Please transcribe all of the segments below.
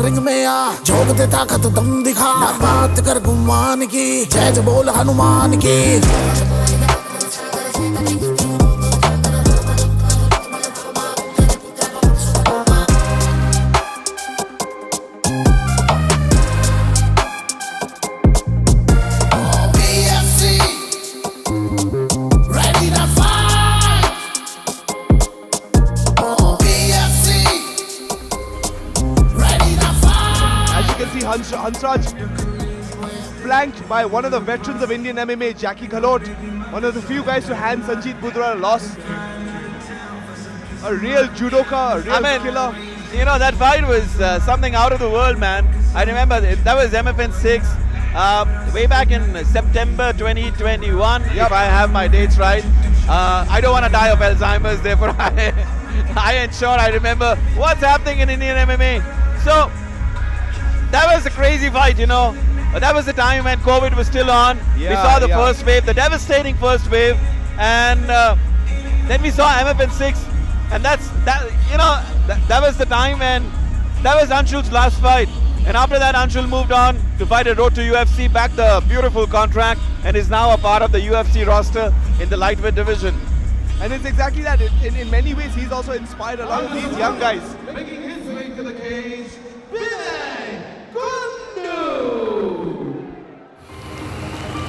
Ring में आ, झोंक दे ताकत दम दिखा, बात कर गुमान की, जय जय बोल हनुमान की। Hansraj flanked by one of the veterans of Indian MMA, Jackie Khalot, one of the few guys to hand Sanjeet Budra a loss. A real judoka, a real killer. You know, that fight was something out of the world, man. I remember that was MFN 6 way back in September 2021, if I have my dates right. I don't want to die of Alzheimer's, therefore I ensure I remember what's happening in Indian MMA. So that was a crazy fight, you know. That was the time when COVID was still on. We saw the first wave, the devastating first wave, and then we saw MFN 6, and that was the time when that was Anshul's last fight. And after that, Anshul moved on to fight at Road to UFC, back the beautiful contract, and is now a part of the UFC roster in the lightweight division. And it's exactly that. In many ways, he's also inspired a lot of these young guys. Making his way to the cage, Vinay Kundu!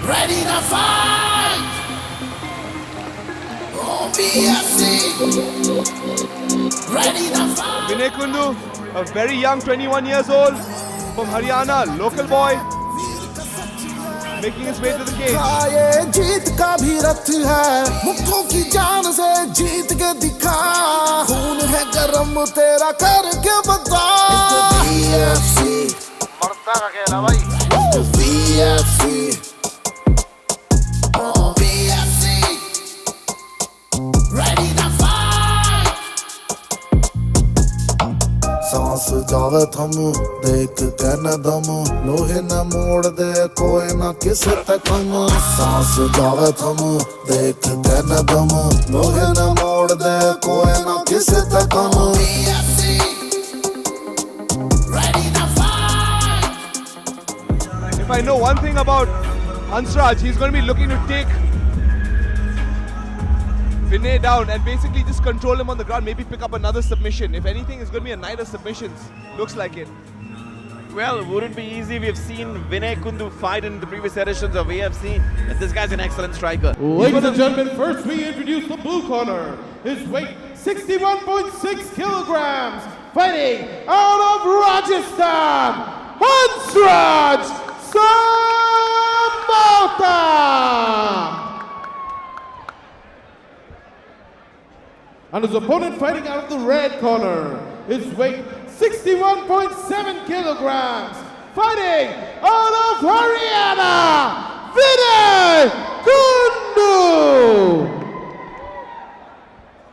Ready to fight! Oh, BFC! Ready to fight! Vinay Kundu, a very young 21 years old, from Haryana, local boy, making his way to the cage. ये जीत का भी रथ है, मुक्कों की जान से जीत के दिखा, खून है गरम तेरा करके बता। VFC, मरता का खेला भाई। VFC, oh VFC, ready to fight। सांस जावे थम, देख के न दम, लोहे न मोड़ दे कोई न किसे तक हम। सांस जावे थम, देख के न दम, लोहे न मोड़ दे कोई न किसे तक हम। If I know one thing about Hansraj, he's going to be looking to take Vinay down and basically just control him on the ground, maybe pick up another submission. If anything, it's going to be a night of submissions. Looks like it. Well, wouldn't be easy. We've seen Vinay Kundu fight in the previous editions of AFC, and this guy's an excellent striker. Ladies and gentlemen, first we introduce the blue corner. His weight 61.6 kilograms, fighting out of Rajasthan, Hansraj Samota! And his opponent fighting out of the red corner, his weight 61.7 kilograms, fighting out of Haryana, Vinay Kundu!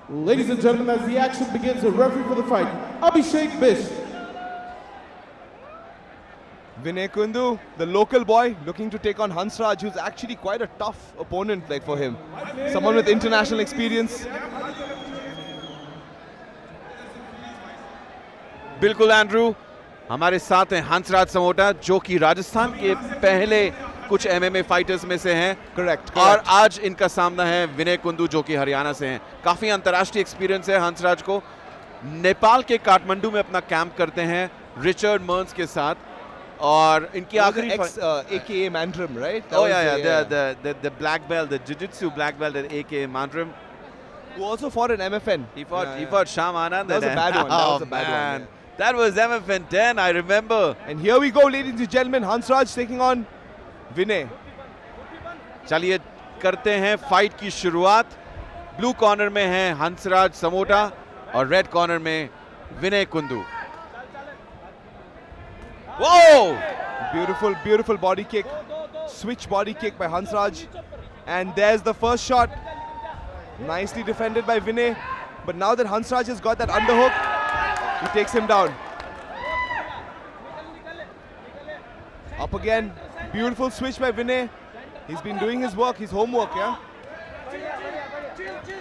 Ladies and gentlemen, as the action begins, the referee for the fight, Abhishek Bish. Vinay Kundu, the local boy, looking to take on Hansraj, who's actually quite a tough opponent for him. Someone with international experience. बिल्कुल Andrew, हमारे साथ हैं हंसराज समोटा, जो कि राजस्थान के पहले कुछ MMA fighters में से हैं। करेक्ट। और आज इनका सामना है विनय कुंदू, जो कि हरियाणा से हैं। काफी अंतर्राष्ट्रीय एक्सपीरियंस है हंसराज को। नेपाल के काठमांडू में अपना कैंप करते हैं रिचर्ड मर्न्स के साथ, और इनकी आखिरी AKA Mandram, right? Oh yeah, the black belt, the jiu-jitsu black belt at AKA Mandram. Who also fought in MFN. He fought Sham Anand. That was a bad one. That was a bad one. Yeah. That was MFN 10, I remember. And here we go, ladies and gentlemen. Hansraj taking on Vinay. चलिए करते हैं fight की शुरुआत। Blue corner में है हंसराज समोटा और red corner में विनय Kundu. Whoa! Beautiful, beautiful body kick. Switch body kick by Hansraj. And there's the first shot. Nicely defended by Vinay. But now that Hansraj has got that underhook, he takes him down. Up again. Beautiful switch by Vinay. He's been doing his work, his homework, yeah?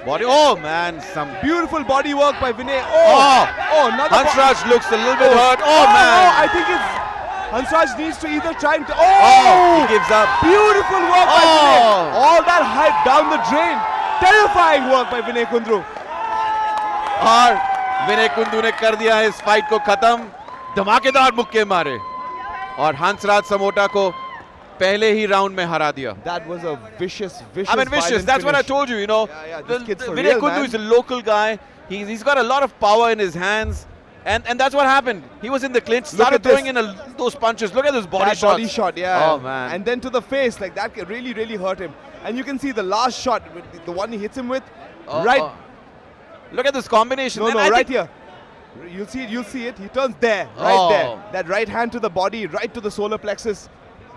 Body. Oh man, some. Beautiful body work by Vinay. Oh, another Hansraj looks a little bit hurt. Oh man. I think it's Hansraj needs to either try and. He gives up. Beautiful work by Oh. Vinay. All that hype down the drain. Terrifying work by Vinay Kundru. और विनय कुंदू ने कर दिया है इस fight को खत्म. धमाकेदार मुक्के मारे और हंसराज समोटा को पहले ही राउंड में हरा दिया. That was a vicious. I mean, vicious. That's what I told you. You know, Yeah, this kid's for Vinay real, Kundu man. is a local guy. He's got a lot of power in his hands, and that's what happened. He was in the clinch, Look started at this. throwing in those punches. Look at those body That shots. body shot, yeah. Oh man. And then to the face, like that really hurt him. And you can see the last shot, the one he hits him with, right. Look at this combination. No, And no, I right think- here. You'll see it. He turns there, right there. Oh. That right hand to the body, right to the solar plexus.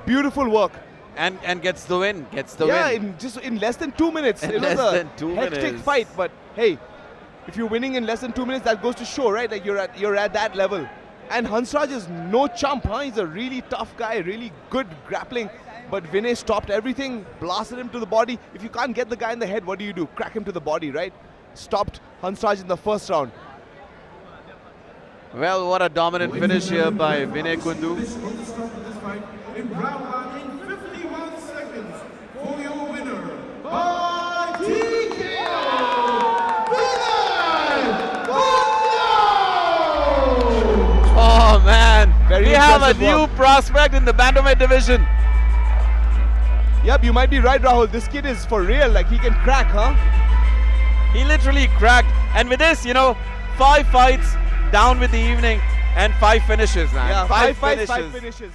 Beautiful work. And gets the win. Gets the Yeah, win. in less than 2 minutes. In It was less a than 2 hectic minutes. fight, but hey, if you're winning in less than 2 minutes, that goes to show, right? Like you're at that level. And Hansraj is no chump, huh? He's a really tough guy, really good grappling. But Vinay stopped everything, blasted him to the body. If you can't get the guy in the head, what do? Crack him to the body, right? Stopped Hansraj in the first round. Well, what a dominant finish here by Vinay Kundu. In round 1 in 51 seconds for your winner by TKO, Vinay Kundu! Oh man, Very we have a impressive new work. prospect in the bantamweight division. Yep, you might be right, Rahul. This kid is for real. Like he can crack, huh? He literally cracked. And with this, 5 fights down with the evening and 5 finishes, man. Yeah, 5 fights, finishes. 5 finishes.